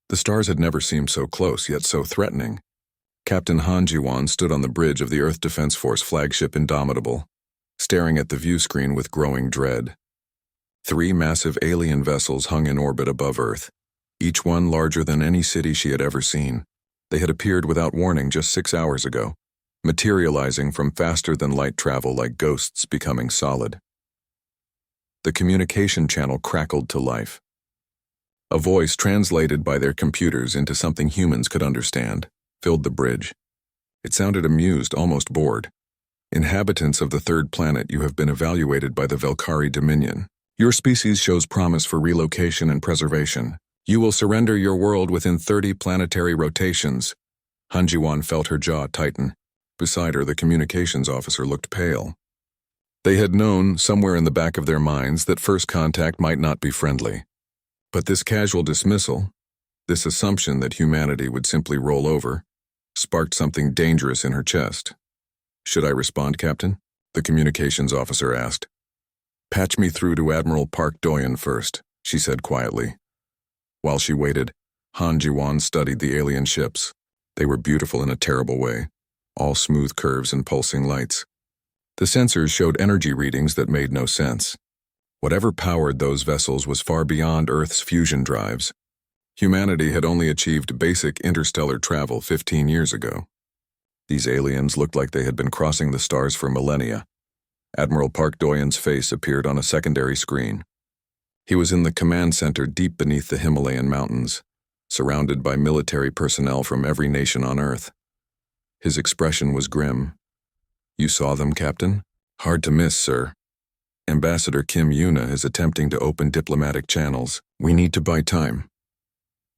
The stars had never seemed so close, yet so threatening. Captain Han Jiwan stood on the bridge of the Earth Defense Force flagship Indomitable, staring at the view screen with growing dread. 3 massive alien vessels hung in orbit above Earth, each one larger than any city she had ever seen. They had appeared without warning just 6 hours ago, materializing from faster-than-light travel like ghosts becoming solid. The communication channel crackled to life. A voice translated by their computers into something humans could understand filled the bridge. It sounded amused, almost bored. Inhabitants of the 3rd planet, you have been evaluated by the Velkari Dominion. Your species shows promise for relocation and preservation. You will surrender your world within 30 planetary rotations. Han Jiwan felt her jaw tighten. Beside her, the communications officer looked pale. They had known, somewhere in the back of their minds, that first contact might not be friendly. But this casual dismissal, this assumption that humanity would simply roll over, sparked something dangerous in her chest. "Should I respond, Captain?" the communications officer asked. "Patch me through to Admiral Park Doyen first," she said quietly. While she waited, Han Jiwan studied the alien ships. They were beautiful in a terrible way, all smooth curves and pulsing lights. The sensors showed energy readings that made no sense. Whatever powered those vessels was far beyond Earth's fusion drives. Humanity had only achieved basic interstellar travel 15 years ago. These aliens looked like they had been crossing the stars for millennia. Admiral Park Doyen's face appeared on a secondary screen. He was in the command center deep beneath the Himalayan mountains, surrounded by military personnel from every nation on Earth. His expression was grim. "You saw them, Captain? Hard to miss, sir. Ambassador Kim Yuna is attempting to open diplomatic channels. We need to buy time."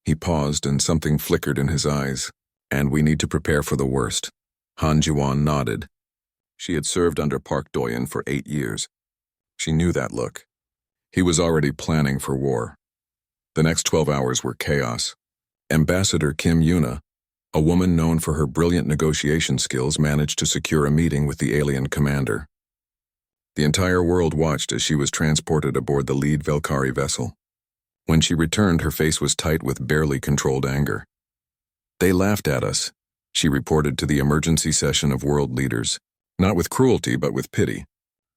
He paused and something flickered in his eyes. "And we need to prepare for the worst." Han Jiwan nodded. She had served under Park Doyen for 8 years. She knew that look. He was already planning for war. The next 12 hours were chaos. Ambassador Kim Yuna, a woman known for her brilliant negotiation skills, managed to secure a meeting with the alien commander. The entire world watched as she was transported aboard the lead Velkari vessel. When she returned, her face was tight with barely controlled anger. "They laughed at us," she reported to the emergency session of world leaders. "Not with cruelty, but with pity.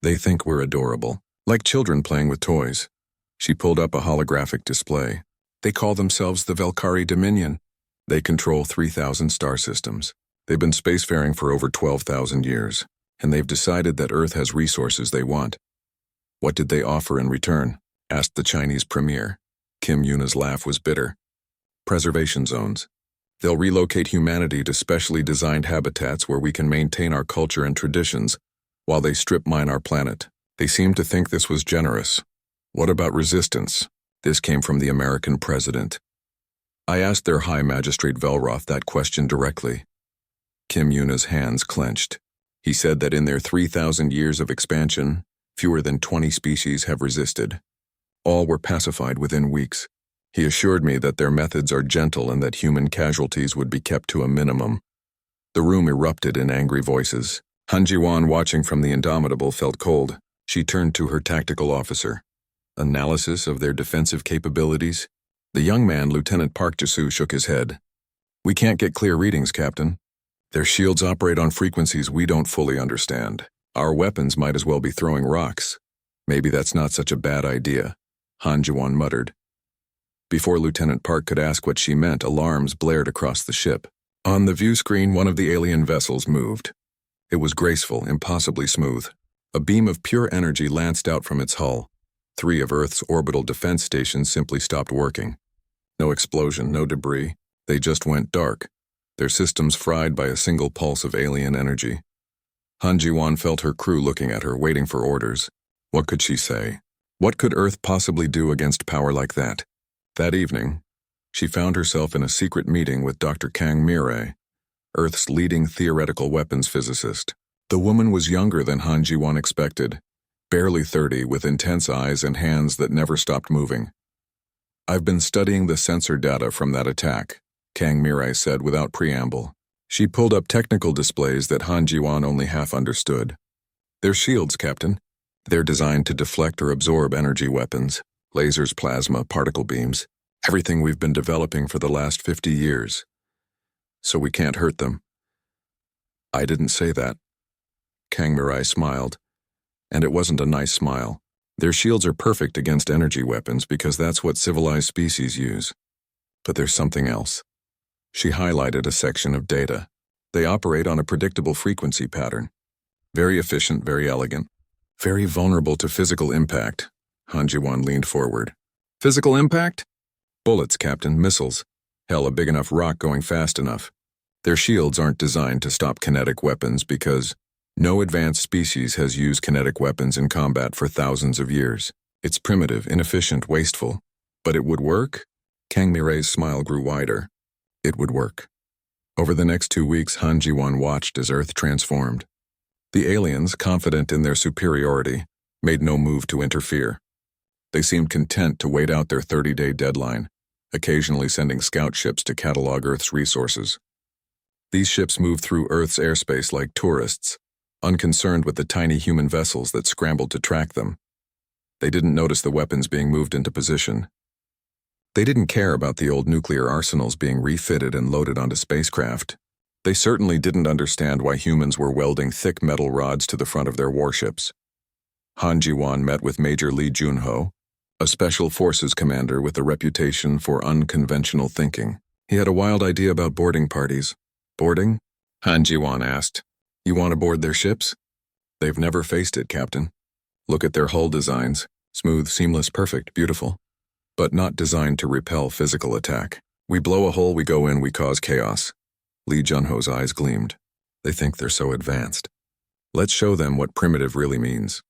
They think we're adorable, like children playing with toys." She pulled up a holographic display. "They call themselves the Velkari Dominion. They control 3,000 star systems. They've been spacefaring for over 12,000 years, and they've decided that Earth has resources they want." "What did they offer in return?" asked the Chinese premier. Kim Yuna's laugh was bitter. "Preservation zones. They'll relocate humanity to specially designed habitats where we can maintain our culture and traditions while they strip mine our planet. They seemed to think this was generous." "What about resistance?" This came from the American president. "I asked their High Magistrate Velroth that question directly." Kim Yuna's hands clenched. "He said that in their 3,000 years of expansion, fewer than 20 species have resisted. All were pacified within weeks. He assured me that their methods are gentle and that human casualties would be kept to a minimum." The room erupted in angry voices. Han Jiwan, watching from the Indomitable, felt cold. She turned to her tactical officer. "Analysis of their defensive capabilities?" The young man, Lieutenant Park Jasu, shook his head. "We can't get clear readings, Captain. Their shields operate on frequencies we don't fully understand. Our weapons might as well be throwing rocks. Maybe that's not such a bad idea," Han Jiwan muttered. Before Lieutenant Park could ask what she meant, alarms blared across the ship. On the view screen, one of the alien vessels moved. It was graceful, impossibly smooth. A beam of pure energy lanced out from its hull. 3 of Earth's orbital defense stations simply stopped working. No explosion, no debris. They just went dark, their systems fried by a single pulse of alien energy. Han Jiwan felt her crew looking at her, waiting for orders. What could she say? What could Earth possibly do against power like that? That evening, she found herself in a secret meeting with Dr. Kang Mirai, Earth's leading theoretical weapons physicist. The woman was younger than Han Jiwan expected, barely 30, with intense eyes and hands that never stopped moving. "I've been studying the sensor data from that attack," Kang Mirai said without preamble. She pulled up technical displays that Han Jiwan only half understood. "They're shields, Captain. They're designed to deflect or absorb energy weapons, lasers, plasma, particle beams. Everything we've been developing for the last 50 years. So we can't hurt them. I didn't say that. Kang Mirai smiled, and it wasn't a nice smile. Their shields are perfect against energy weapons because that's what civilized species use. But there's something else. She highlighted a section of data. They operate on a predictable frequency pattern. Very efficient, very elegant. Very vulnerable to physical impact. Han Jiwan leaned forward. Physical impact? Bullets, Captain, missiles. Hell, a big enough rock going fast enough. Their shields aren't designed to stop kinetic weapons because no advanced species has used kinetic weapons in combat for thousands of years. It's primitive, inefficient, wasteful. But it would work? Kang Mirai's smile grew wider. It would work. Over the next 2 weeks, Han Jiwan watched as Earth transformed. The aliens, confident in their superiority, made no move to interfere. They seemed content to wait out their 30-day deadline, occasionally sending scout ships to catalog Earth's resources. These ships moved through Earth's airspace like tourists, unconcerned with the tiny human vessels that scrambled to track them. They didn't notice the weapons being moved into position. They didn't care about the old nuclear arsenals being refitted and loaded onto spacecraft. They certainly didn't understand why humans were welding thick metal rods to the front of their warships. Han Jiwan met with Major Lee Junho, a special forces commander with a reputation for unconventional thinking. He had a wild idea about boarding parties. Boarding? Han Jiwan asked. You want to board their ships? They've never faced it, Captain. Look at their hull designs. Smooth, seamless, perfect, beautiful. But not designed to repel physical attack. We blow a hole, we go in, we cause chaos. Lee Junho's eyes gleamed. They think they're so advanced. Let's show them what primitive really means.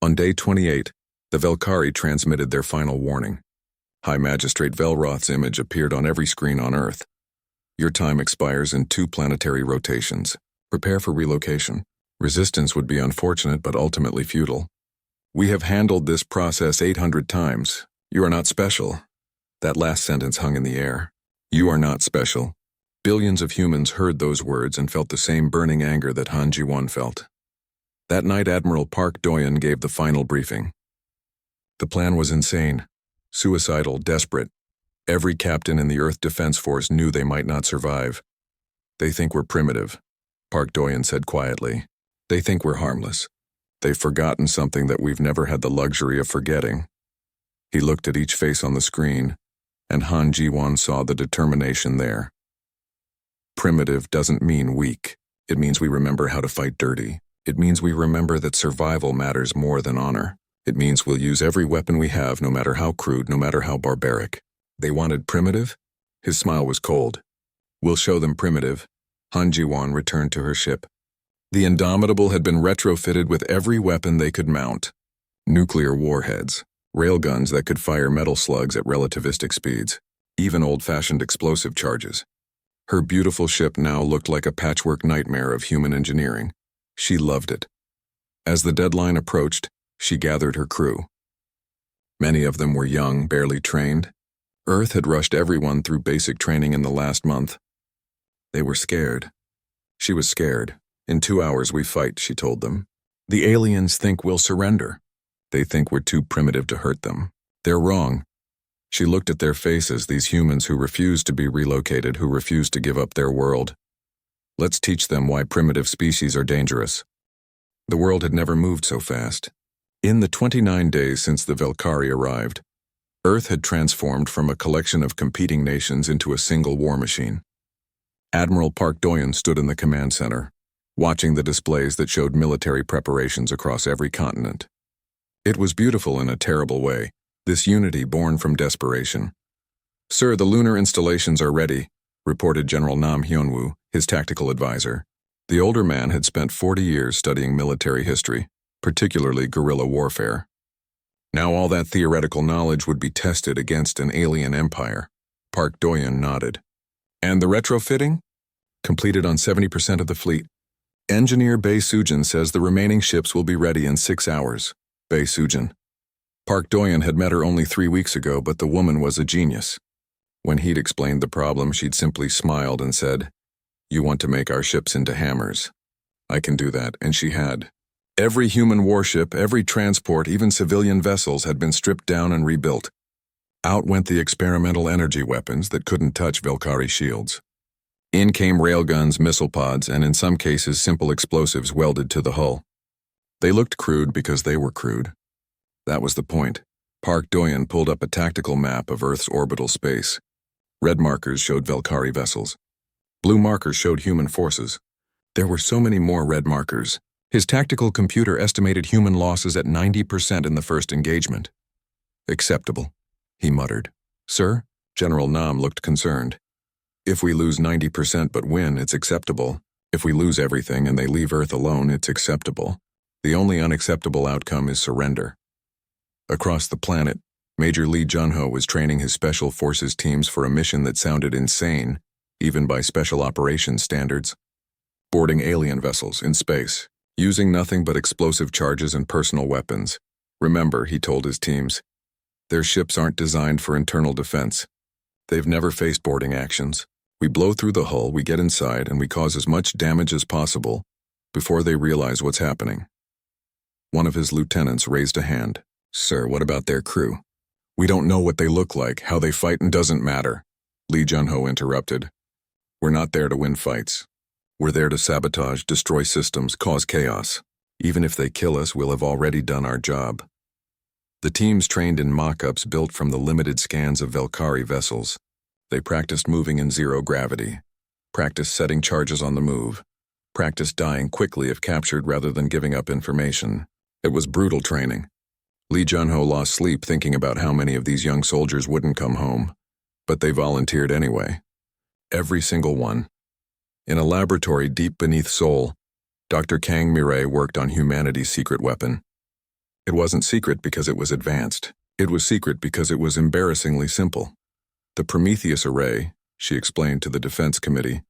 On day 28, the Velkari transmitted their final warning. High Magistrate Velroth's image appeared on every screen on Earth. Your time expires in 2 planetary rotations. Prepare for relocation. Resistance would be unfortunate but ultimately futile. We have handled this process 800 times. You are not special. That last sentence hung in the air. You are not special. Billions of humans heard those words and felt the same burning anger that Han Jiwan felt. That night, Admiral Park Doyen gave the final briefing. The plan was insane, suicidal, desperate. Every captain in the Earth Defense Force knew they might not survive. They think we're primitive, Park Doyen said quietly. They think we're harmless. They've forgotten something that we've never had the luxury of forgetting. He looked at each face on the screen, and Han Jiwan saw the determination there. Primitive doesn't mean weak. It means we remember how to fight dirty. It means we remember that survival matters more than honor. It means we'll use every weapon we have, no matter how crude, no matter how barbaric. They wanted primitive? His smile was cold. We'll show them primitive. Han Jiwan returned to her ship. The Indomitable had been retrofitted with every weapon they could mount. Nuclear warheads, railguns that could fire metal slugs at relativistic speeds, even old-fashioned explosive charges. Her beautiful ship now looked like a patchwork nightmare of human engineering. She loved it. As the deadline approached, she gathered her crew. Many of them were young, barely trained. Earth had rushed everyone through basic training in the last month. They were scared. She was scared. In 2 hours we fight, she told them. The aliens think we'll surrender. They think we're too primitive to hurt them. They're wrong. She looked at their faces, these humans who refused to be relocated, who refused to give up their world. Let's teach them why primitive species are dangerous. The world had never moved so fast. In the 29 days since the Velkari arrived, Earth had transformed from a collection of competing nations into a single war machine. Admiral Park Doyen stood in the command center, watching the displays that showed military preparations across every continent. It was beautiful in a terrible way, this unity born from desperation. Sir, the lunar installations are ready, reported General Nam Hyunwoo, his tactical advisor. The older man had spent 40 years studying military history, particularly guerrilla warfare. Now all that theoretical knowledge would be tested against an alien empire. Park Doyen nodded. And the retrofitting? Completed on 70% of the fleet. Engineer Bae Sujin says the remaining ships will be ready in 6 hours. Bae Sujin. Park Doyen had met her only 3 weeks ago, but the woman was a genius. When he'd explained the problem, she'd simply smiled and said, "You want to make our ships into hammers. I can do that," and she had. Every human warship, every transport, even civilian vessels had been stripped down and rebuilt. Out went the experimental energy weapons that couldn't touch Velkari shields. In came railguns, missile pods, and in some cases simple explosives welded to the hull. They looked crude because they were crude. That was the point. Park Doyen pulled up a tactical map of Earth's orbital space. Red markers showed Velkari vessels. Blue markers showed human forces. There were so many more red markers. His tactical computer estimated human losses at 90% in the first engagement. Acceptable, he muttered. Sir? General Nam looked concerned. If we lose 90% but win, it's acceptable. If we lose everything and they leave Earth alone, it's acceptable. The only unacceptable outcome is surrender. Across the planet, Major Lee Junho was training his Special Forces teams for a mission that sounded insane, even by special operations standards. Boarding alien vessels in space, using nothing but explosive charges and personal weapons. Remember, he told his teams, their ships aren't designed for internal defense. They've never faced boarding actions. We blow through the hull, we get inside, and we cause as much damage as possible before they realize what's happening. One of his lieutenants raised a hand. Sir, what about their crew? We don't know what they look like, how they fight, and doesn't matter. Lee Junho interrupted. We're not there to win fights. We're there to sabotage, destroy systems, cause chaos. Even if they kill us, we'll have already done our job. The teams trained in mock-ups built from the limited scans of Velkari vessels. They practiced moving in zero gravity, practiced setting charges on the move, practiced dying quickly if captured rather than giving up information. It was brutal training. Lee Junho lost sleep thinking about how many of these young soldiers wouldn't come home, but they volunteered anyway. Every single one. In a laboratory deep beneath Seoul, Dr. Kang Mirai worked on humanity's secret weapon. It wasn't secret because it was advanced. It was secret because it was embarrassingly simple. The Prometheus array, she explained to the Defense Committee,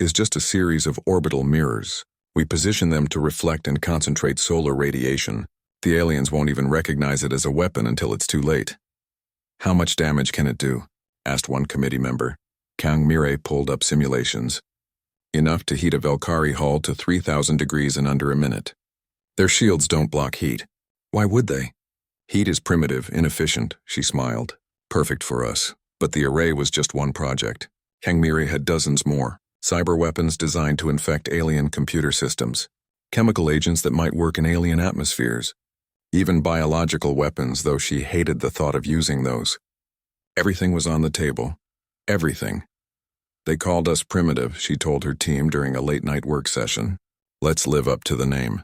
is just a series of orbital mirrors. We position them to reflect and concentrate solar radiation. The aliens won't even recognize it as a weapon until it's too late. How much damage can it do? Asked one committee member. Kang Mirai pulled up simulations. Enough to heat a Velkari hull to 3,000 degrees in under a minute. Their shields don't block heat. Why would they? Heat is primitive, inefficient, she smiled. Perfect for us. But the array was just one project. Kang Mirai had dozens more. Cyber weapons designed to infect alien computer systems. Chemical agents that might work in alien atmospheres. Even biological weapons, though she hated the thought of using those. Everything was on the table. Everything. They called us primitive, she told her team during a late-night work session. Let's live up to the name.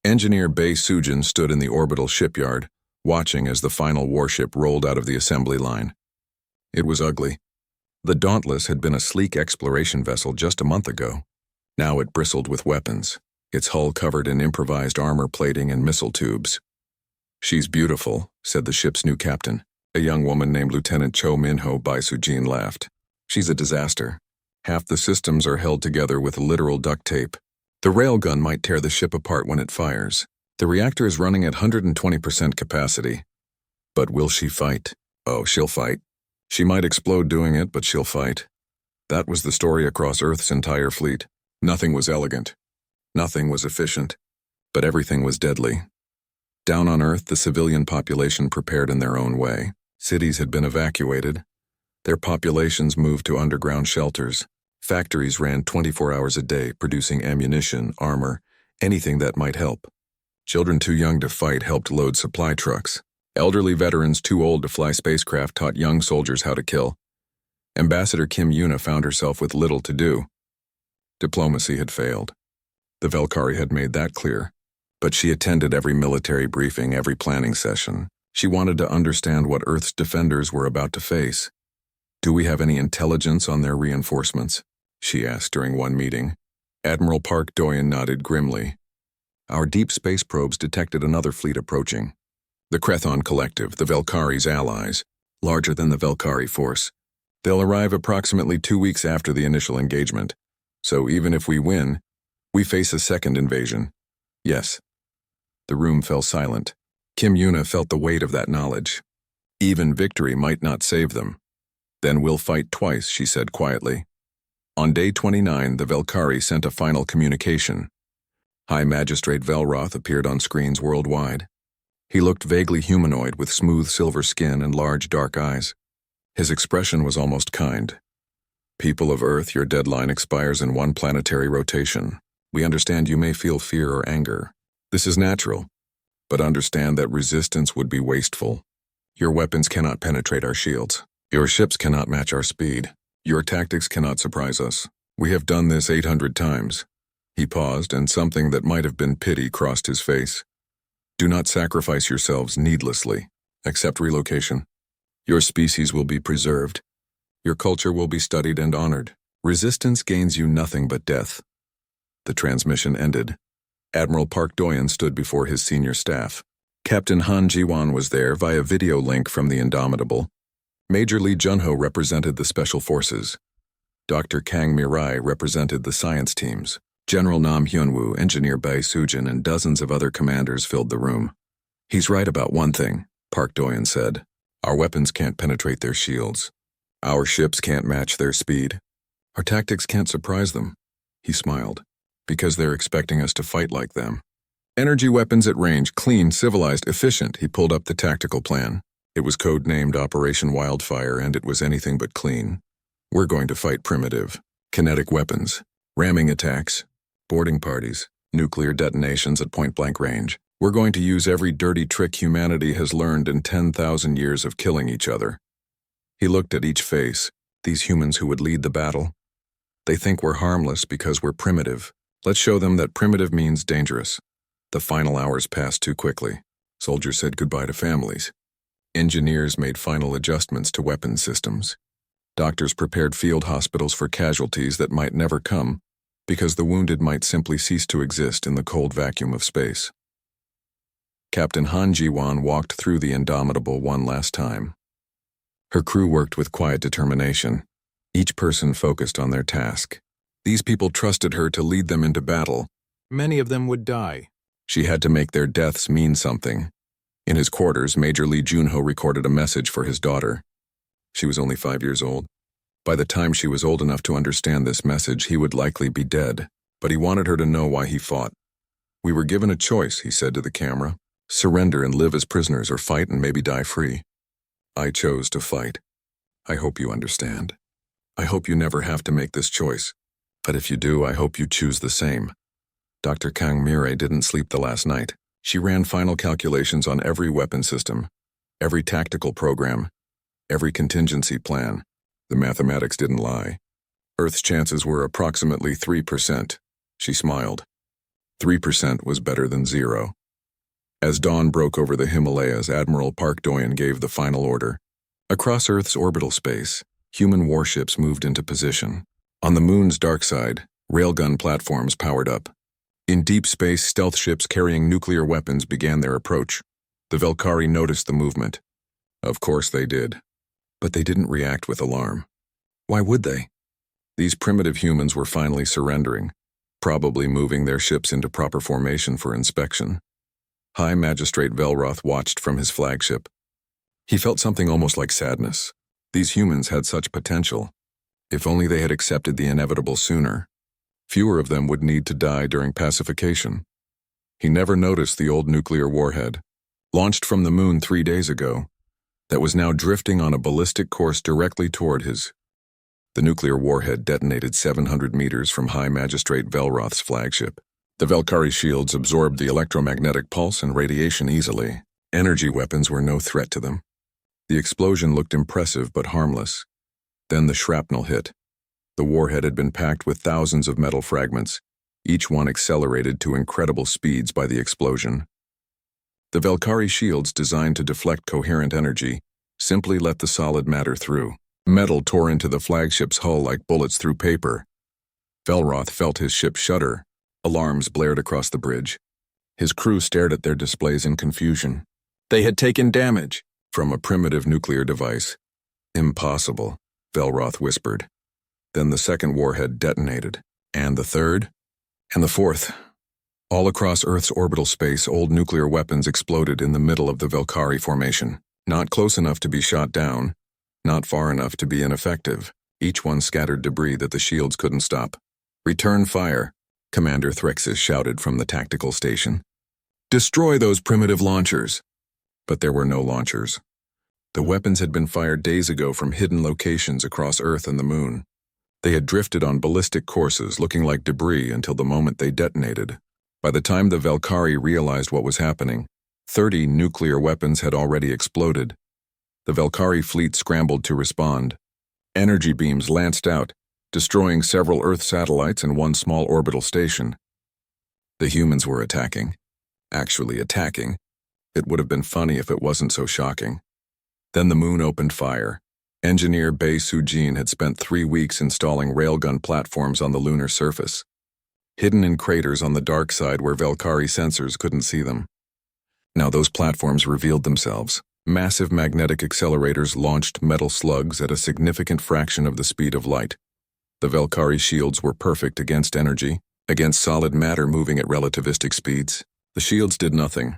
Engineer Bae Sujin stood in the orbital shipyard, watching as the final warship rolled out of the assembly line. It was ugly. The Dauntless had been a sleek exploration vessel just a month ago. Now it bristled with weapons, its hull covered in improvised armor plating and missile tubes. She's beautiful, said the ship's new captain. A young woman named Lieutenant Cho Minho Bae Sujin laughed. She's a disaster. Half the systems are held together with literal duct tape. The railgun might tear the ship apart when it fires. The reactor is running at 120% capacity. But will she fight? Oh, she'll fight. She might explode doing it, but she'll fight. That was the story across Earth's entire fleet. Nothing was elegant. Nothing was efficient. But everything was deadly. Down on Earth, the civilian population prepared in their own way. Cities had been evacuated. Their populations moved to underground shelters. Factories ran 24 hours a day, producing ammunition, armor, anything that might help. Children too young to fight helped load supply trucks. Elderly veterans too old to fly spacecraft taught young soldiers how to kill. Ambassador Kim Yuna found herself with little to do. Diplomacy had failed. The Velkari had made that clear. But she attended every military briefing, every planning session. She wanted to understand what Earth's defenders were about to face. Do we have any intelligence on their reinforcements? She asked during one meeting. Admiral Park Doyen nodded grimly. Our deep space probes detected another fleet approaching. The Krethon Collective, the Velkari's allies, larger than the Velkari force. They'll arrive approximately 2 weeks after the initial engagement. So even if we win, we face a second invasion. Yes. The room fell silent. Kim Yuna felt the weight of that knowledge. Even victory might not save them. Then we'll fight twice, she said quietly. On day 29, the Velkari sent a final communication. High Magistrate Velroth appeared on screens worldwide. He looked vaguely humanoid with smooth silver skin and large dark eyes. His expression was almost kind. "People of Earth, your deadline expires in one planetary rotation. We understand you may feel fear or anger. This is natural, but understand that resistance would be wasteful. Your weapons cannot penetrate our shields. Your ships cannot match our speed. Your tactics cannot surprise us. We have done this 800 times. He paused, and something that might have been pity crossed his face. Do not sacrifice yourselves needlessly. Accept relocation. Your species will be preserved. Your culture will be studied and honored. Resistance gains you nothing but death. The transmission ended. Admiral Park Doyen stood before his senior staff. Captain Han Jiwan was there via video link from the Indomitable. Major Lee Junho represented the Special Forces. Dr. Kang Mirai represented the science teams. General Nam Hyunwoo, Engineer Bai Sujin, and dozens of other commanders filled the room. He's right about one thing, Park Doyen said. Our weapons can't penetrate their shields. Our ships can't match their speed. Our tactics can't surprise them. He smiled. Because they're expecting us to fight like them. Energy weapons at range, clean, civilized, efficient. He pulled up the tactical plan. It was code-named Operation Wildfire, and it was anything but clean. We're going to fight primitive. Kinetic weapons, ramming attacks, boarding parties, nuclear detonations at point-blank range. We're going to use every dirty trick humanity has learned in 10,000 years of killing each other. He looked at each face, these humans who would lead the battle. They think we're harmless because we're primitive. Let's show them that primitive means dangerous. The final hours passed too quickly. Soldiers said goodbye to families. Engineers made final adjustments to weapons systems. Doctors prepared field hospitals for casualties that might never come, because the wounded might simply cease to exist in the cold vacuum of space. Captain Han Jiwan walked through the Indomitable one last time. Her crew worked with quiet determination, each person focused on their task. These people trusted her to lead them into battle. Many of them would die. She had to make their deaths mean something. In his quarters, Major Lee Junho recorded a message for his daughter. She was only 5 years old. By the time she was old enough to understand this message, he would likely be dead, but he wanted her to know why he fought. We were given a choice, he said to the camera. Surrender and live as prisoners, or fight and maybe die free. I chose to fight. I hope you understand. I hope you never have to make this choice. But if you do, I hope you choose the same. Dr. Kang Mirai didn't sleep the last night. She ran final calculations on every weapon system, every tactical program, every contingency plan. The mathematics didn't lie. Earth's chances were approximately 3%. She smiled. 3% was better than 0. As dawn broke over the Himalayas, Admiral Park Doyen gave the final order. Across Earth's orbital space, human warships moved into position. On the moon's dark side, railgun platforms powered up. In deep space, stealth ships carrying nuclear weapons began their approach. The Velkari noticed the movement. Of course they did. But they didn't react with alarm. Why would they? These primitive humans were finally surrendering, probably moving their ships into proper formation for inspection. High Magistrate Velroth watched from his flagship. He felt something almost like sadness. These humans had such potential. If only they had accepted the inevitable sooner. Fewer of them would need to die during pacification. He never noticed the old nuclear warhead, launched from the moon 3 days ago, that was now drifting on a ballistic course directly toward his. The nuclear warhead detonated 700 meters from High Magistrate Velroth's flagship. The Velkari shields absorbed the electromagnetic pulse and radiation easily. Energy weapons were no threat to them. The explosion looked impressive but harmless. Then the shrapnel hit. The warhead had been packed with thousands of metal fragments, each one accelerated to incredible speeds by the explosion. The Velkari shields, designed to deflect coherent energy, simply let the solid matter through. Metal tore into the flagship's hull like bullets through paper. Velroth felt his ship shudder. Alarms blared across the bridge. His crew stared at their displays in confusion. They had taken damage from a primitive nuclear device. Impossible, Velroth whispered. Then the second warhead detonated. And the third? And the fourth. All across Earth's orbital space, old nuclear weapons exploded in the middle of the Velkari formation. Not close enough to be shot down, not far enough to be ineffective. Each one scattered debris that the shields couldn't stop. Return fire, Commander Threxis shouted from the tactical station. Destroy those primitive launchers. But there were no launchers. The weapons had been fired days ago from hidden locations across Earth and the Moon. They had drifted on ballistic courses, looking like debris until the moment they detonated. By the time the Valkyrie realized what was happening, 30 nuclear weapons had already exploded. The Valkyrie fleet scrambled to respond. Energy beams lanced out, destroying several Earth satellites and one small orbital station. The humans were attacking. Actually attacking. It would have been funny if it wasn't so shocking. Then the Moon opened fire. Engineer Bae Soo-jin had spent 3 weeks installing railgun platforms on the lunar surface, hidden in craters on the dark side where Valkyrie sensors couldn't see them. Now those platforms revealed themselves. Massive magnetic accelerators launched metal slugs at a significant fraction of the speed of light. The Valkyrie shields were perfect against energy, against solid matter moving at relativistic speeds. The shields did nothing.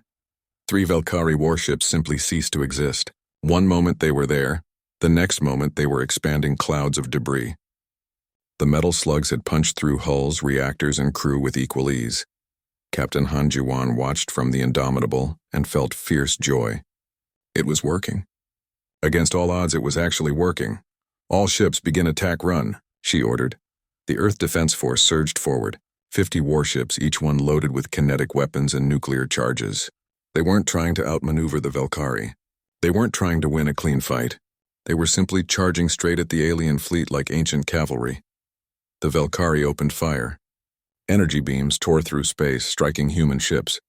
3 Valkyrie warships simply ceased to exist. One moment they were there, the next moment they were expanding clouds of debris. The metal slugs had punched through hulls, reactors, and crew with equal ease. Captain Han Ji-won watched from the Indomitable and felt fierce joy. It was working. Against all odds, it was actually working. All ships begin attack run, she ordered. The Earth Defense Force surged forward, 50 warships, each one loaded with kinetic weapons and nuclear charges. They weren't trying to outmaneuver the Valkyrie. They weren't trying to win a clean fight. They were simply charging straight at the alien fleet like ancient cavalry. The Valkyrie opened fire. Energy beams tore through space, striking human ships.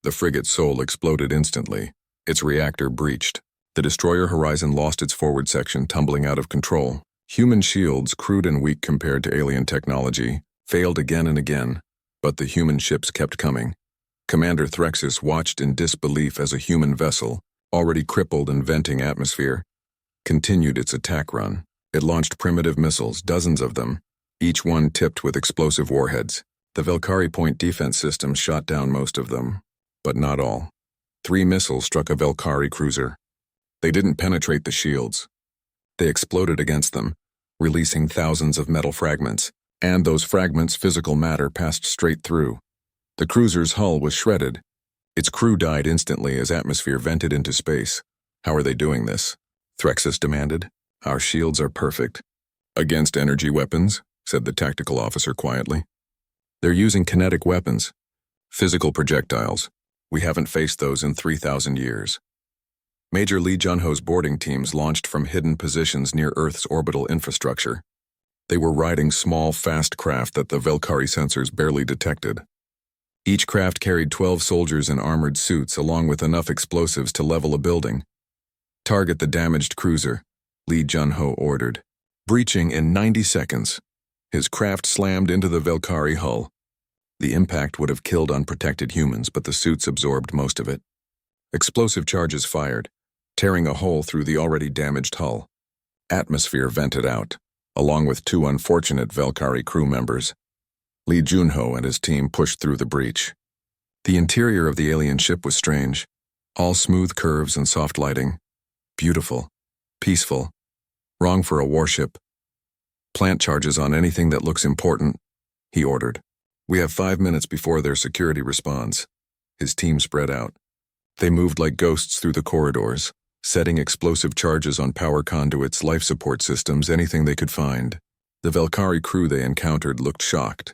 The frigate Seoul exploded instantly. Its reactor breached. The destroyer Horizon lost its forward section, tumbling out of control. Human shields, crude and weak compared to alien technology, failed again and again, but the human ships kept coming. Commander Threxus watched in disbelief as a human vessel, already crippled and venting atmosphere, continued its attack run. It launched primitive missiles, dozens of them, each one tipped with explosive warheads. The Valkyrie point defense system shot down most of them, but not all. 3 missiles struck a Valkyrie cruiser. They didn't penetrate the shields. They exploded against them, releasing thousands of metal fragments, and those fragments, physical matter, passed straight through. The cruiser's hull was shredded. Its crew died instantly as atmosphere vented into space. How are they doing this? Threxus demanded. Our shields are perfect. Against energy weapons, said the tactical officer quietly. They're using kinetic weapons. Physical projectiles. We haven't faced those in 3,000 years. Major Lee Jun-ho's boarding teams launched from hidden positions near Earth's orbital infrastructure. They were riding small, fast craft that the Valkyrie sensors barely detected. Each craft carried 12 soldiers in armored suits along with enough explosives to level a building. Target the damaged cruiser, Lee Jun-ho ordered. Breaching in 90 seconds. His craft slammed into the Valkyrie hull. The impact would have killed unprotected humans, but the suits absorbed most of it. Explosive charges fired, tearing a hole through the already damaged hull. Atmosphere vented out, along with 2 unfortunate Valkyrie crew members. Lee Jun-ho and his team pushed through the breach. The interior of the alien ship was strange, all smooth curves and soft lighting. Beautiful, peaceful, wrong for a warship. Plant charges on anything that looks important, he ordered. We have 5 minutes before their security responds. His team spread out. They moved like ghosts through the corridors, setting explosive charges on power conduits, life support systems, anything they could find. The Valkyrie crew they encountered looked shocked,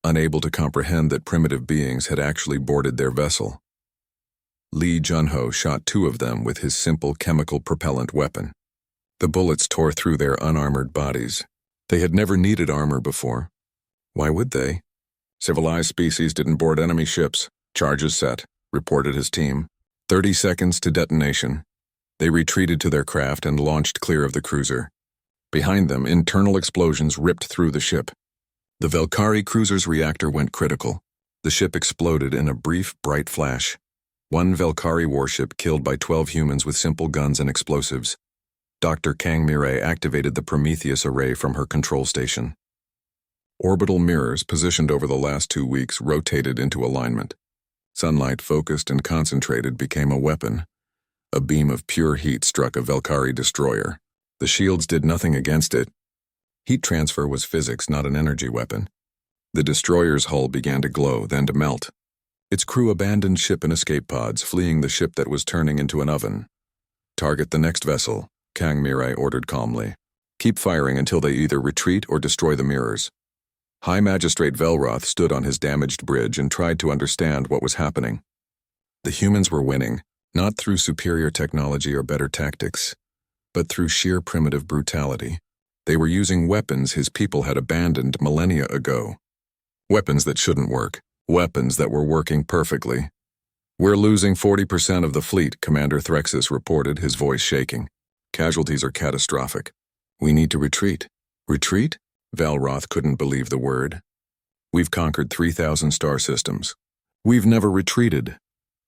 unable to comprehend that primitive beings had actually boarded their vessel. Lee Jun-ho shot 2 of them with his simple chemical propellant weapon. The bullets tore through their unarmored bodies. They had never needed armor before. Why would they? Civilized species didn't board enemy ships. Charges set, reported his team. 30 seconds to detonation. They retreated to their craft and launched clear of the cruiser. Behind them, internal explosions ripped through the ship. The Valkyrie cruiser's reactor went critical. The ship exploded in a brief, bright flash. 1 Valkyrie warship killed by 12 humans with simple guns and explosives. Dr. Kang Mirai activated the Prometheus array from her control station. Orbital mirrors positioned over the last 2 weeks rotated into alignment. Sunlight, focused and concentrated, became a weapon. A beam of pure heat struck a Valkyrie destroyer. The shields did nothing against it. Heat transfer was physics, not an energy weapon. The destroyer's hull began to glow, then to melt. Its crew abandoned ship in escape pods, fleeing the ship that was turning into an oven. Target the next vessel, Kang Mirai ordered calmly. Keep firing until they either retreat or destroy the mirrors. High Magistrate Velroth stood on his damaged bridge and tried to understand what was happening. The humans were winning, not through superior technology or better tactics, but through sheer primitive brutality. They were using weapons his people had abandoned millennia ago. Weapons that shouldn't work. Weapons that were working perfectly. "We're losing 40% of the fleet," Commander Threxus reported, his voice shaking. "Casualties are catastrophic. We need to retreat." "Retreat?" Velroth couldn't believe the word. "We've conquered 3,000 star systems. We've never retreated.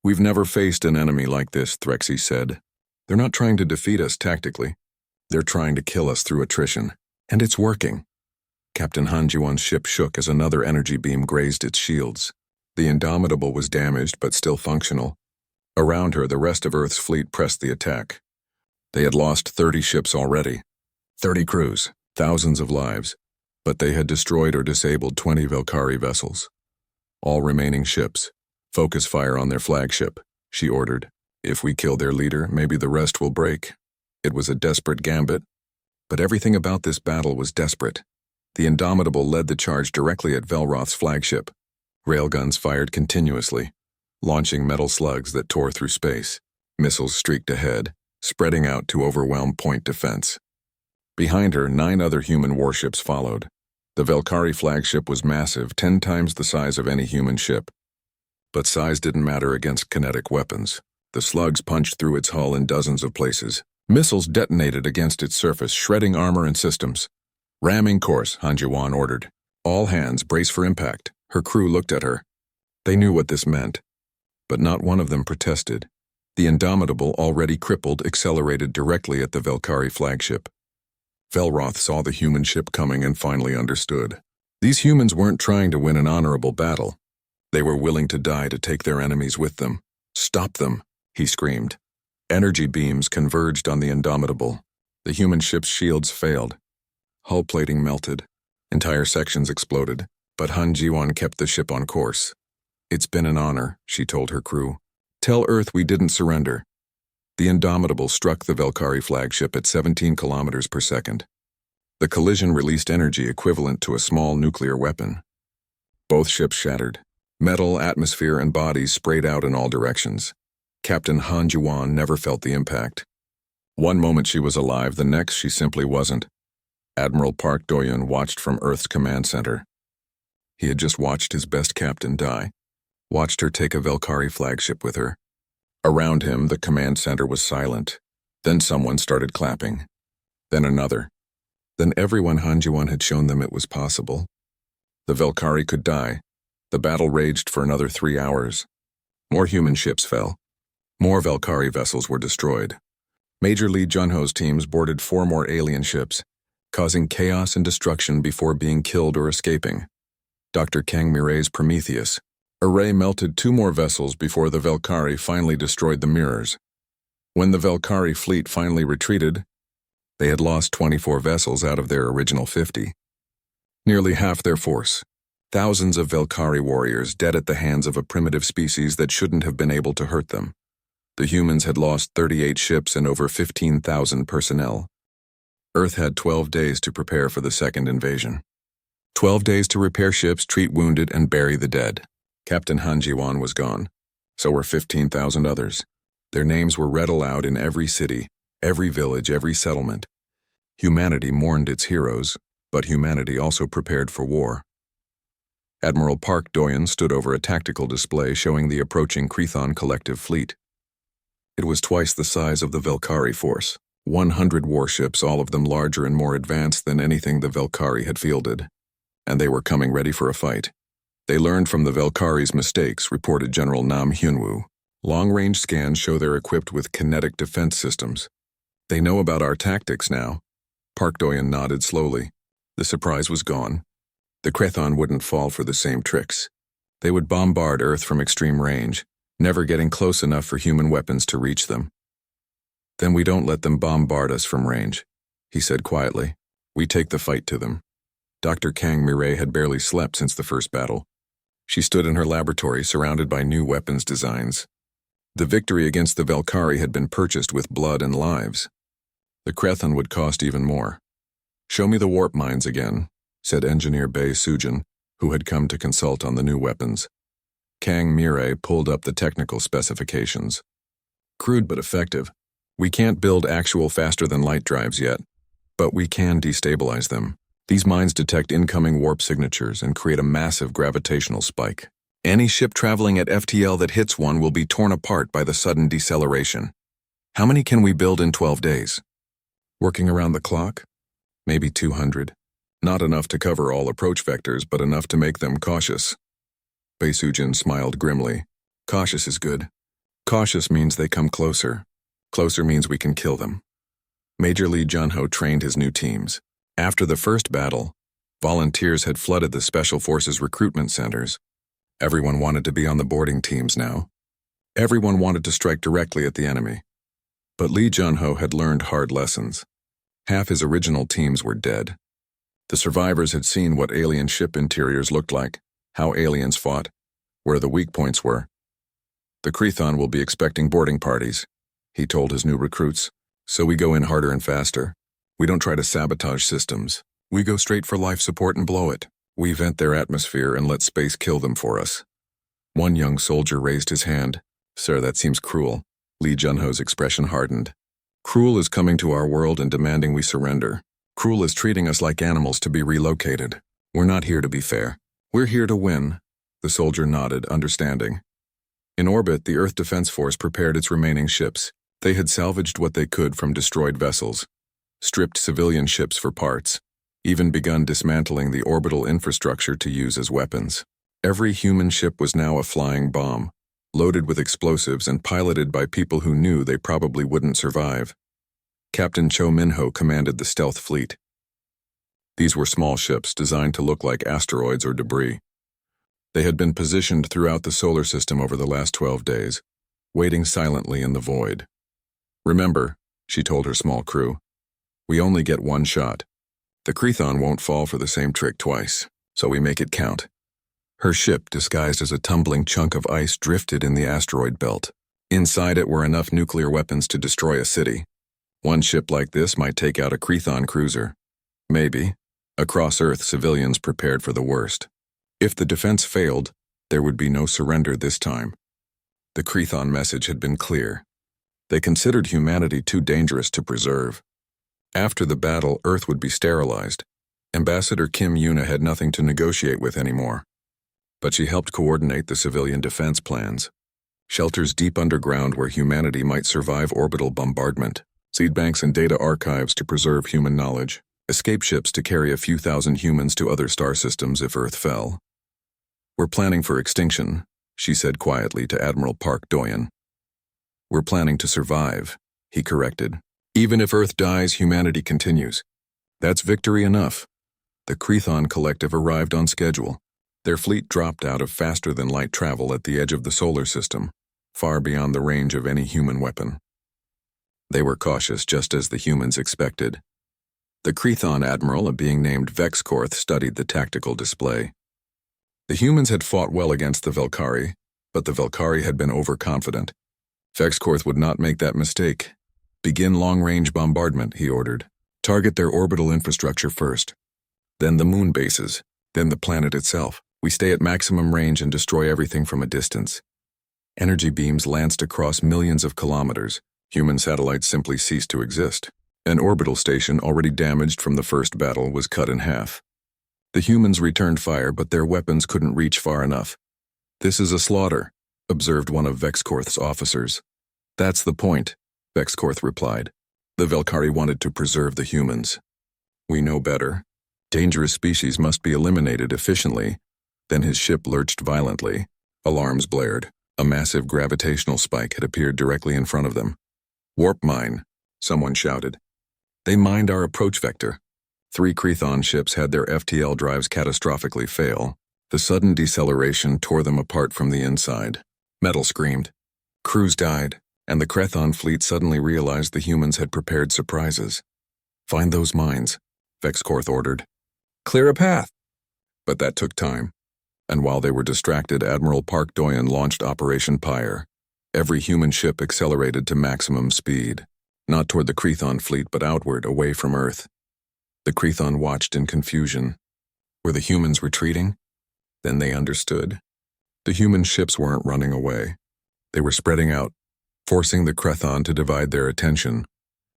We've never faced an enemy like this," Threxus said. "They're not trying to defeat us tactically. They're trying to kill us through attrition. And it's working." Captain Hanjiwan's ship shook as another energy beam grazed its shields. The Indomitable was damaged but still functional. Around her, the rest of Earth's fleet pressed the attack. They had lost 30 ships already. 30 crews, thousands of lives. But they had destroyed or disabled 20 Velkari vessels. "All remaining ships, focus fire on their flagship," she ordered. "If we kill their leader, maybe the rest will break." It was a desperate gambit, but everything about this battle was desperate. The Indomitable led the charge directly at Velroth's flagship. Railguns fired continuously, launching metal slugs that tore through space. Missiles streaked ahead, spreading out to overwhelm point defense. Behind her, 9 other human warships followed. The Velkari flagship was massive, 10 times the size of any human ship. But size didn't matter against kinetic weapons. The slugs punched through its hull in dozens of places. Missiles detonated against its surface, shredding armor and systems. "Ramming course," Hanjiwan ordered. "All hands brace for impact." Her crew looked at her. They knew what this meant, but not one of them protested. The Indomitable, already crippled, accelerated directly at the Velkari flagship. Velroth saw the human ship coming and finally understood. These humans weren't trying to win an honorable battle. They were willing to die to take their enemies with them. "Stop them," he screamed. Energy beams converged on the Indomitable. The human ship's shields failed. Hull plating melted. Entire sections exploded, but Han Jiwan kept the ship on course. "It's been an honor," she told her crew. "Tell Earth we didn't surrender." The Indomitable struck the Velkari flagship at 17 kilometers per second. The collision released energy equivalent to a small nuclear weapon. Both ships shattered. Metal, atmosphere, and bodies sprayed out in all directions. Captain Han Jiwan never felt the impact. One moment she was alive, the next she simply wasn't. Admiral Park Do-yeon watched from Earth's command center. He had just watched his best captain die, watched her take a Velkari flagship with her. Around him, the command center was silent. Then someone started clapping. Then another. Then everyone Hanjiwan had shown them it was possible. The Velkari could die. The battle raged for another 3 hours. More human ships fell. More Velkari vessels were destroyed. Major Lee Junho's teams boarded 4 more alien ships, causing chaos and destruction before being killed or escaping. Dr. Kang Mirai's Prometheus. Array melted 2 more vessels before the Velkari finally destroyed the mirrors. When the Velkari fleet finally retreated, they had lost 24 vessels out of their original 50. Nearly half their force. Thousands of Velkari warriors dead at the hands of a primitive species that shouldn't have been able to hurt them. The humans had lost 38 ships and over 15,000 personnel. Earth had 12 days to prepare for the second invasion. 12 days to repair ships, treat wounded, and bury the dead. Captain Han Jiwan was gone. So were 15,000 others. Their names were read aloud in every city, every village, every settlement. Humanity mourned its heroes, but humanity also prepared for war. Admiral Park Do-yeon stood over a tactical display showing the approaching Krethon collective fleet. It was twice the size of the Velkari force. 100 warships, all of them larger and more advanced than anything the Velkari had fielded. And they were coming ready for a fight. They learned from the Velkari's mistakes, reported General Nam Hyunwoo. Long-range scans show they're equipped with kinetic defense systems. They know about our tactics now. Park Do-yeon nodded slowly. The surprise was gone. The Krethon wouldn't fall for the same tricks. They would bombard Earth from extreme range, never getting close enough for human weapons to reach them. "Then we don't let them bombard us from range," he said quietly. "We take the fight to them." Dr. Kang Mirai had barely slept since the first battle. She stood in her laboratory surrounded by new weapons designs. The victory against the Velkari had been purchased with blood and lives. The Krethon would cost even more. "Show me the warp mines again," said Engineer Bei Sujin, who had come to consult on the new weapons. Kang Mirei pulled up the technical specifications. "Crude but effective. We can't build actual faster-than-light drives yet, but we can destabilize them. These mines detect incoming warp signatures and create a massive gravitational spike. Any ship traveling at FTL that hits one will be torn apart by the sudden deceleration. How many can we build in 12 days? Working around the clock? Maybe 200. Not enough to cover all approach vectors, but enough to make them cautious." Bei Sujin smiled grimly. "Cautious is good. Cautious means they come closer. Closer means we can kill them." Major Lee Junho trained his new teams. After the first battle, volunteers had flooded the Special Forces recruitment centers. Everyone wanted to be on the boarding teams now. Everyone wanted to strike directly at the enemy. But Lee Junho had learned hard lessons. Half his original teams were dead. The survivors had seen what alien ship interiors looked like, how aliens fought, where the weak points were. "The Krethon will be expecting boarding parties," he told his new recruits, "so we go in harder and faster. We don't try to sabotage systems. We go straight for life support and blow it. We vent their atmosphere and let space kill them for us." One young soldier raised his hand. "Sir, that seems cruel." Lee Junho's expression hardened. "Cruel is coming to our world and demanding we surrender. Cruel is treating us like animals to be relocated. We're not here to be fair. We're here to win." The soldier nodded, understanding. In orbit, the Earth Defense Force prepared its remaining ships. They had salvaged what they could from destroyed vessels, stripped civilian ships for parts, even begun dismantling the orbital infrastructure to use as weapons. Every human ship was now a flying bomb, loaded with explosives and piloted by people who knew they probably wouldn't survive. Captain Cho Minho commanded the stealth fleet. These were small ships designed to look like asteroids or debris. They had been positioned throughout the solar system over the last 12 days, waiting silently in the void. "Remember," she told her small crew, "we only get one shot. The Krethon won't fall for the same trick twice, so we make it count." Her ship, disguised as a tumbling chunk of ice, drifted in the asteroid belt. Inside it were enough nuclear weapons to destroy a city. One ship like this might take out a Krethon cruiser. Maybe. Across Earth, civilians prepared for the worst. If the defense failed, there would be no surrender this time. The Krethon message had been clear. They considered humanity too dangerous to preserve. After the battle, Earth would be sterilized. Ambassador Kim Yuna had nothing to negotiate with anymore. But she helped coordinate the civilian defense plans. Shelters deep underground where humanity might survive orbital bombardment. Seed banks and data archives to preserve human knowledge. Escape ships to carry a few thousand humans to other star systems if Earth fell. "We're planning for extinction," she said quietly to Admiral Park Doyen. "We're planning to survive," he corrected. "Even if Earth dies, humanity continues. That's victory enough." The Krethon Collective arrived on schedule. Their fleet dropped out of faster-than-light travel at the edge of the solar system, far beyond the range of any human weapon. They were cautious, just as the humans expected. The Krethon admiral, a being named Vexkorth, studied the tactical display. The humans had fought well against the Velkari, but the Velkari had been overconfident. Vexkorth would not make that mistake. "Begin long-range bombardment," he ordered. "Target their orbital infrastructure first. Then the moon bases, then the planet itself. We stay at maximum range and destroy everything from a distance." Energy beams lanced across millions of kilometers. Human satellites simply ceased to exist. An orbital station already damaged from the first battle was cut in half. The humans returned fire, but their weapons couldn't reach far enough. "This is a slaughter," observed one of Vexkorth's officers. "That's the point," Vexkorth replied. "The Velkari wanted to preserve the humans. We know better. Dangerous species must be eliminated efficiently." Then his ship lurched violently. Alarms blared. A massive gravitational spike had appeared directly in front of them. "Warp mine," someone shouted. "They mined our approach vector." 3 Krethon ships had their FTL drives catastrophically fail. The sudden deceleration tore them apart from the inside. Metal screamed. Crews died, and the Krethon fleet suddenly realized the humans had prepared surprises. "Find those mines," Vexkorth ordered. "Clear a path." But that took time. And while they were distracted, Admiral Park Doyen launched Operation Pyre. Every human ship accelerated to maximum speed, not toward the Crethon fleet but outward, away from Earth. The Crethon watched in confusion. Were the humans retreating? Then they understood. The human ships weren't running away. They were spreading out, forcing the Crethon to divide their attention.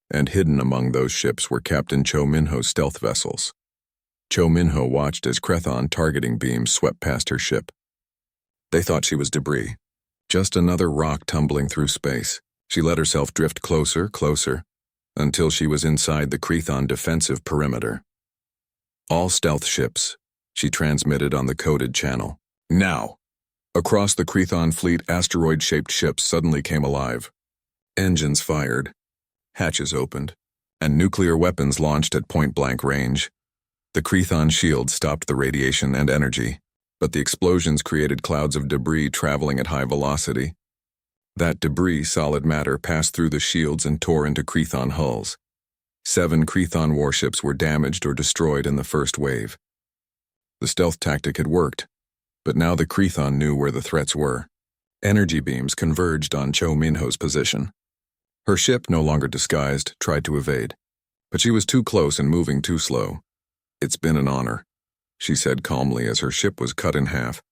And hidden among those ships were Captain Cho Minho's stealth vessels. Cho Minho watched as Crethon targeting beams swept past her ship. They thought she was debris, just another rock tumbling through space. She let herself drift closer, until she was inside the Crethon defensive perimeter. All stealth ships, she transmitted on the coded channel. Now! Across the Crethon fleet, asteroid-shaped ships suddenly came alive. Engines fired, hatches opened, and nuclear weapons launched at point-blank range. The Crethon shield stopped the radiation and energy, but the explosions created clouds of debris traveling at high velocity. That debris, solid matter, passed through the shields and tore into Crethon hulls. 7 Crethon warships were damaged or destroyed in the first wave. The stealth tactic had worked, but now the Crethon knew where the threats were. Energy beams converged on Cho Minho's position. Her ship, no longer disguised, tried to evade, but she was too close and moving too slow. "It's been an honor," she said calmly as her ship was cut in half.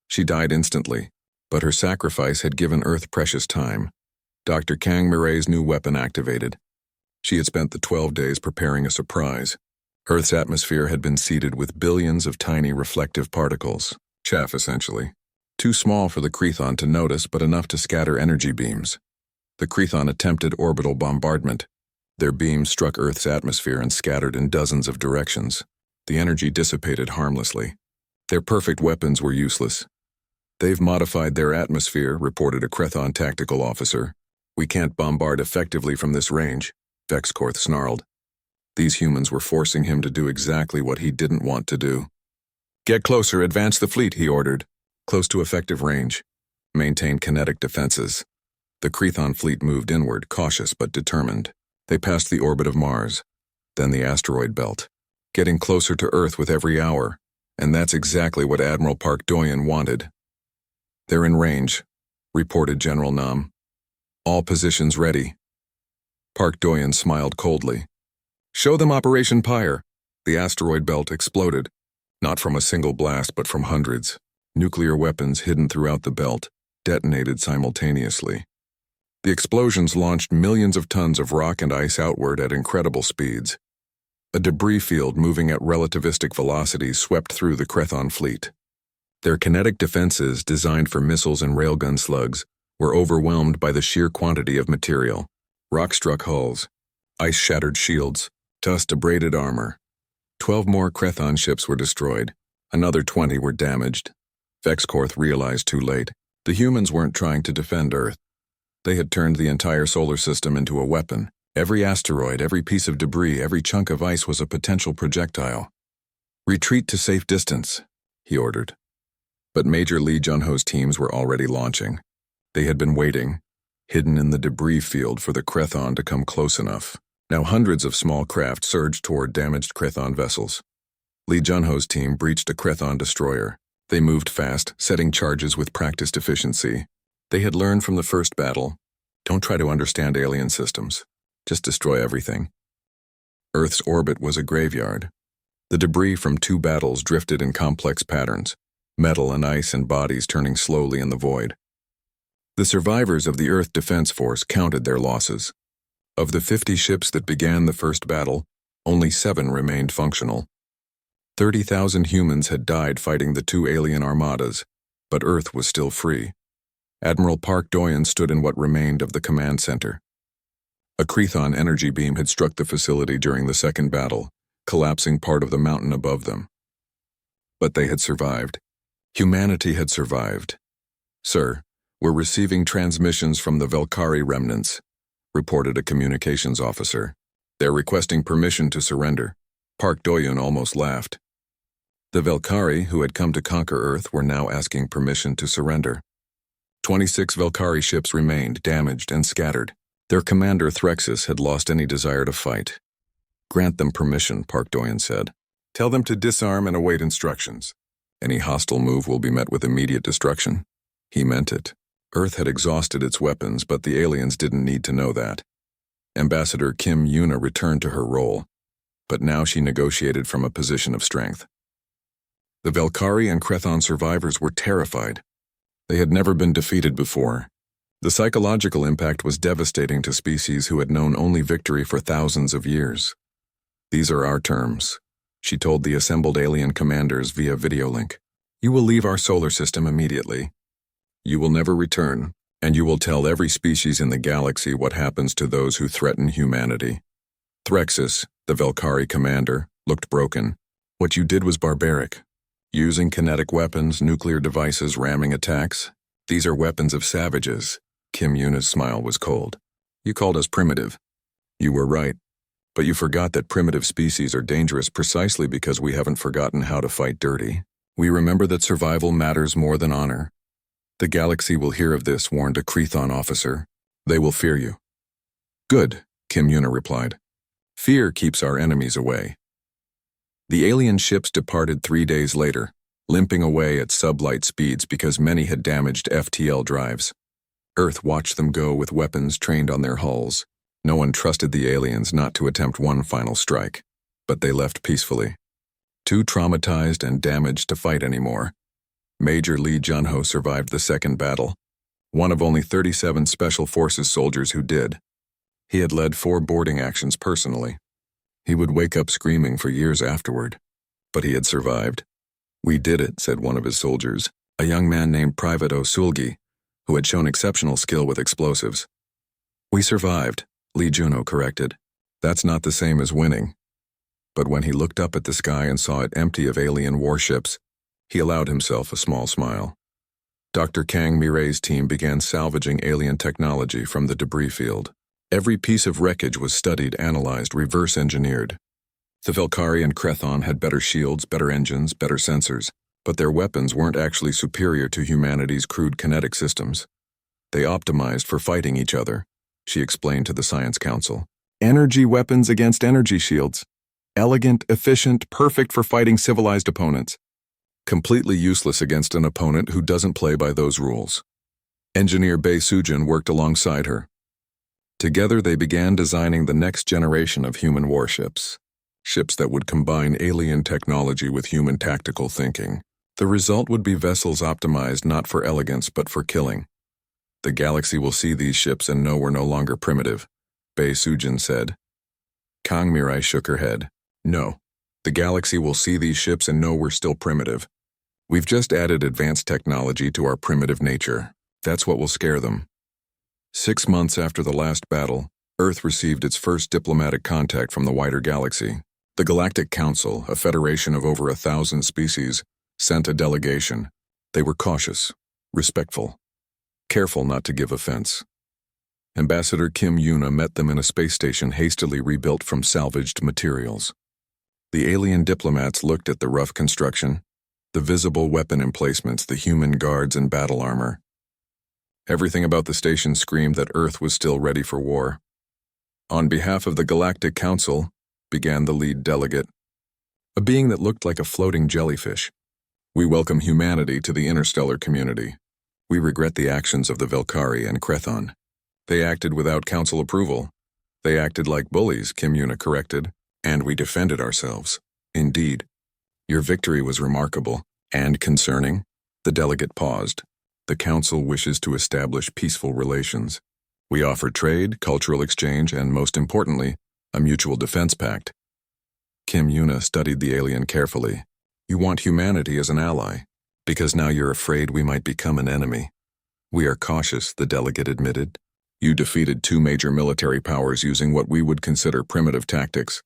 She died instantly, but her sacrifice had given Earth precious time. Dr. Kang Mirai's new weapon activated. She had spent the 12 days preparing a surprise. Earth's atmosphere had been seeded with billions of tiny reflective particles, chaff essentially. Too small for the Crethon to notice, but enough to scatter energy beams. The Crethon attempted orbital bombardment. Their beams struck Earth's atmosphere and scattered in dozens of directions. The energy dissipated harmlessly. Their perfect weapons were useless. "They've modified their atmosphere," reported a Crethon tactical officer. "We can't bombard effectively from this range," Vexcorth snarled. These humans were forcing him to do exactly what he didn't want to do. "Get closer, advance the fleet," he ordered. Close to effective range. Maintain kinetic defenses. The Crethon fleet moved inward, cautious but determined. They passed the orbit of Mars, then the asteroid belt, getting closer to Earth with every hour, and that's exactly what Admiral Park Doyen wanted. "They're in range," reported General Nam. "All positions ready." Park Doyen smiled coldly. "Show them Operation Pyre." The asteroid belt exploded, not from a single blast but from hundreds. Nuclear weapons hidden throughout the belt detonated simultaneously. The explosions launched millions of tons of rock and ice outward at incredible speeds. A debris field moving at relativistic velocities swept through the Crethon fleet. Their kinetic defenses, designed for missiles and railgun slugs, were overwhelmed by the sheer quantity of material. Rock-struck hulls, ice-shattered shields, dust-abraded armor. 12 more Crethon ships were destroyed. Another 20 were damaged. Vexcorth realized too late. The humans weren't trying to defend Earth. They had turned the entire solar system into a weapon. Every asteroid, every piece of debris, every chunk of ice was a potential projectile. "Retreat to safe distance," he ordered. But Major Lee Junho's teams were already launching. They had been waiting, hidden in the debris field, for the Crethon to come close enough. Now hundreds of small craft surged toward damaged Crethon vessels. Lee Junho's team breached a Crethon destroyer. They moved fast, setting charges with practiced efficiency. They had learned from the first battle. Don't try to understand alien systems. Just destroy everything. Earth's orbit was a graveyard. The debris from 2 battles drifted in complex patterns, metal and ice and bodies turning slowly in the void. The survivors of the Earth Defense Force counted their losses. Of the 50 ships that began the first battle, only 7 remained functional. 30,000 humans had died fighting the 2 alien armadas, but Earth was still free. Admiral Park Doyen stood in what remained of the command center. A Crethon energy beam had struck the facility during the second battle, collapsing part of the mountain above them. But they had survived. Humanity had survived. "Sir, we're receiving transmissions from the Velkari remnants," reported a communications officer. "They're requesting permission to surrender." Park Doyen almost laughed. The Velkari, who had come to conquer Earth, were now asking permission to surrender. 26 Velkari ships remained, damaged and scattered. Their commander, Threxus, had lost any desire to fight. "Grant them permission," Park Doyen said. "Tell them to disarm and await instructions." Any hostile move will be met with immediate destruction. He meant it. Earth had exhausted its weapons, but the aliens didn't need to know that. Ambassador Kim Yuna returned to her role, but now she negotiated from a position of strength. The Velkari and Krethon survivors were terrified. They had never been defeated before. The psychological impact was devastating to species who had known only victory for thousands of years. "These are our terms," she told the assembled alien commanders via video link. "You will leave our solar system immediately. You will never return, and you will tell every species in the galaxy what happens to those who threaten humanity." Threxus, the Velkari commander, looked broken. "What you did was barbaric. Using kinetic weapons, nuclear devices, ramming attacks. These are weapons of savages." Kim Yuna's smile was cold. "You called us primitive. You were right. But you forgot that primitive species are dangerous precisely because we haven't forgotten how to fight dirty. We remember that survival matters more than honor. The galaxy will hear of this," warned a Krethon officer. "They will fear you." "Good," Kim Yuna replied. "Fear keeps our enemies away." The alien ships departed 3 days later, limping away at sublight speeds because many had damaged FTL drives. Earth watched them go with weapons trained on their hulls. No one trusted the aliens not to attempt one final strike, but they left peacefully. Too traumatized and damaged to fight anymore. Major Lee Junho survived the second battle, one of only 37 Special Forces soldiers who did. He had led 4 boarding actions personally. He would wake up screaming for years afterward, but he had survived. "We did it," said one of his soldiers, a young man named Private Osulgi, who had shown exceptional skill with explosives. "We survived," Lee Junho corrected. "That's not the same as winning." But when he looked up at the sky and saw it empty of alien warships, he allowed himself a small smile. Dr. Kang Mirai's team began salvaging alien technology from the debris field. Every piece of wreckage was studied, analyzed, reverse-engineered. The Velkari and Krethon had better shields, better engines, better sensors, but their weapons weren't actually superior to humanity's crude kinetic systems. They optimized for fighting each other, she explained to the Science Council. "Energy weapons against energy shields. Elegant, efficient, perfect for fighting civilized opponents. Completely useless against an opponent who doesn't play by those rules." Engineer Bae Sujin worked alongside her. Together they began designing the next generation of human warships. Ships that would combine alien technology with human tactical thinking. The result would be vessels optimized not for elegance but for killing. "The galaxy will see these ships and know we're no longer primitive," Bae Sujin said. Kang Mirai shook her head. "No. The galaxy will see these ships and know we're still primitive. We've just added advanced technology to our primitive nature. That's what will scare them." 6 months after the last battle, Earth received its first diplomatic contact from the wider galaxy. The Galactic Council, a federation of over 1,000 species, sent a delegation. They were cautious, respectful, careful not to give offense. Ambassador Kim Yuna met them in a space station hastily rebuilt from salvaged materials. The alien diplomats looked at the rough construction, the visible weapon emplacements, the human guards and battle armor. Everything about the station screamed that Earth was still ready for war. "On behalf of the Galactic Council," began the lead delegate, a being that looked like a floating jellyfish, "we welcome humanity to the interstellar community. We regret the actions of the Velkari and Krethon. They acted without council approval. They acted like bullies," Kim Yuna corrected, "and we defended ourselves. Indeed. Your victory was remarkable and concerning." The delegate paused. "The council wishes to establish peaceful relations. We offer trade, cultural exchange, and most importantly, a mutual defense pact." Kim Yuna studied the alien carefully. "You want humanity as an ally, because now you're afraid we might become an enemy." "We are cautious," the delegate admitted. "You defeated 2 major military powers using what we would consider primitive tactics.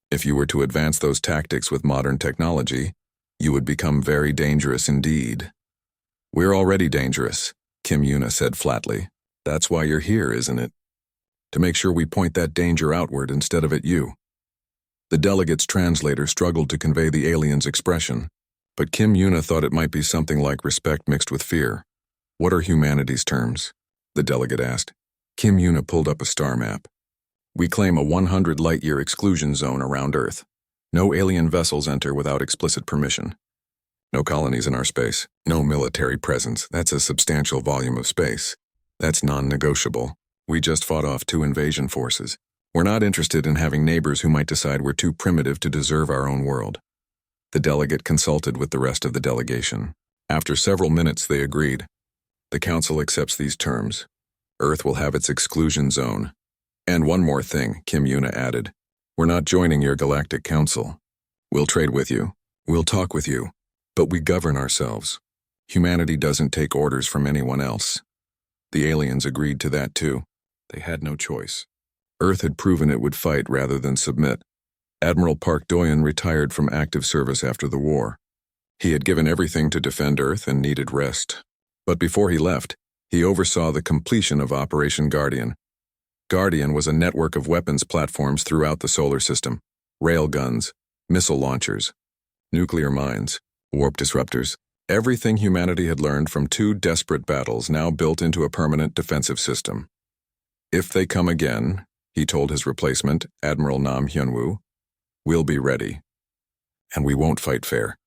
If you were to advance those tactics with modern technology, you would become very dangerous indeed." "We're already dangerous," Kim Yuna said flatly. "That's why you're here, isn't it? To make sure we point that danger outward instead of at you." The delegate's translator struggled to convey the alien's expression, but Kim Yuna thought it might be something like respect mixed with fear. "What are humanity's terms?" the delegate asked. Kim Yuna pulled up a star map. "We claim a 100 light-year exclusion zone around Earth. No alien vessels enter without explicit permission. No colonies in our space. No military presence. That's a substantial volume of space. That's non-negotiable. We just fought off 2 invasion forces. We're not interested in having neighbors who might decide we're too primitive to deserve our own world. The delegate consulted with the rest of the delegation. After several minutes, they agreed. The council accepts these terms. Earth will have its exclusion zone. And one more thing, Kim Yuna added. We're not joining your galactic council. We'll trade with you. We'll talk with you. But we govern ourselves. Humanity doesn't take orders from anyone else. The aliens agreed to that too. They had no choice. Earth had proven it would fight rather than submit. Admiral Park Doyen retired from active service after the war. He had given everything to defend Earth and needed rest. But before he left, he oversaw the completion of Operation Guardian. Guardian was a network of weapons platforms throughout the solar system. Railguns, missile launchers, nuclear mines, warp disruptors. Everything humanity had learned from 2 desperate battles now built into a permanent defensive system. If they come again, he told his replacement, Admiral Nam Hyunwoo, we'll be ready. And we won't fight fair.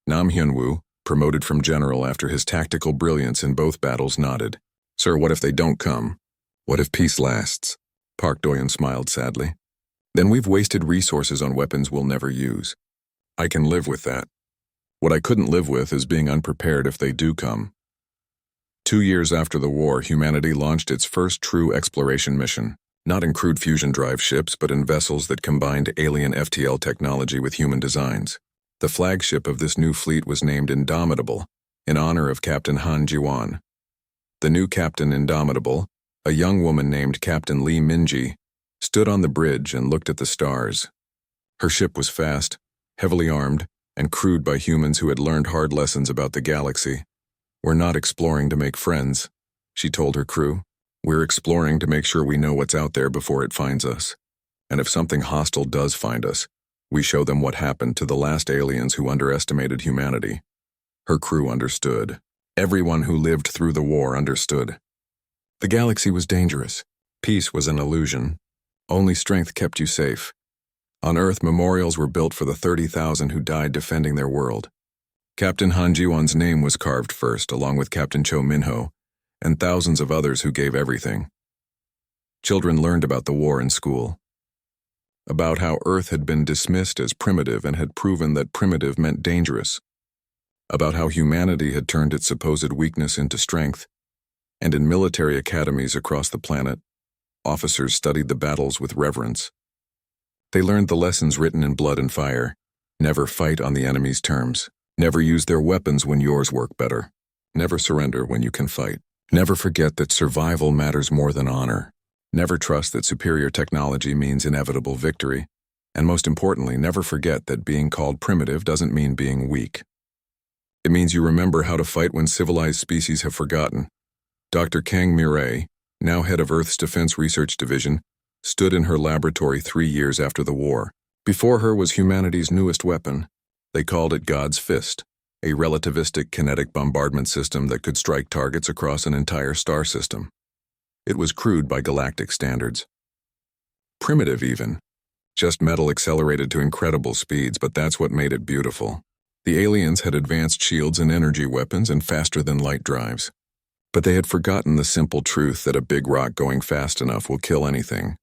Nam Hyunwoo, promoted from general after his tactical brilliance in both battles, nodded. Sir, what if they don't come? What if peace lasts? Park Doyen smiled sadly. Then we've wasted resources on weapons we'll never use. I can live with that. What I couldn't live with is being unprepared if they do come. 2 years after the war, humanity launched its first true exploration mission, not in crude fusion drive ships, but in vessels that combined alien FTL technology with human designs. The flagship of this new fleet was named Indomitable, in honor of Captain Han Ji-won. The new Captain Indomitable, a young woman named Captain Lee Minji, stood on the bridge and looked at the stars. Her ship was fast, heavily armed, and crewed by humans who had learned hard lessons about the galaxy. We're not exploring to make friends, she told her crew. We're exploring to make sure we know what's out there before it finds us. And if something hostile does find us, we show them what happened to the last aliens who underestimated humanity. Her crew understood. Everyone who lived through the war understood. The galaxy was dangerous. Peace was an illusion. Only strength kept you safe. On Earth, memorials were built for the 30,000 who died defending their world. Captain Han Ji-won's name was carved first, along with Captain Cho Min-ho, and thousands of others who gave everything. Children learned about the war in school. About how Earth had been dismissed as primitive and had proven that primitive meant dangerous. About how humanity had turned its supposed weakness into strength. And in military academies across the planet, officers studied the battles with reverence. They learned the lessons written in blood and fire. Never fight on the enemy's terms. Never use their weapons when yours work better. Never surrender when you can fight. Never forget that survival matters more than honor. Never trust that superior technology means inevitable victory. And most importantly, never forget that being called primitive doesn't mean being weak. It means you remember how to fight when civilized species have forgotten. Dr. Kang Mireille, now head of Earth's Defense Research Division, stood in her laboratory 3 years after the war. Before her was humanity's newest weapon. They called it God's Fist, a relativistic kinetic bombardment system that could strike targets across an entire star system. It was crude by galactic standards. Primitive even. Just metal accelerated to incredible speeds, but that's what made it beautiful. The aliens had advanced shields and energy weapons and faster-than-light drives. But they had forgotten the simple truth that a big rock going fast enough will kill anything.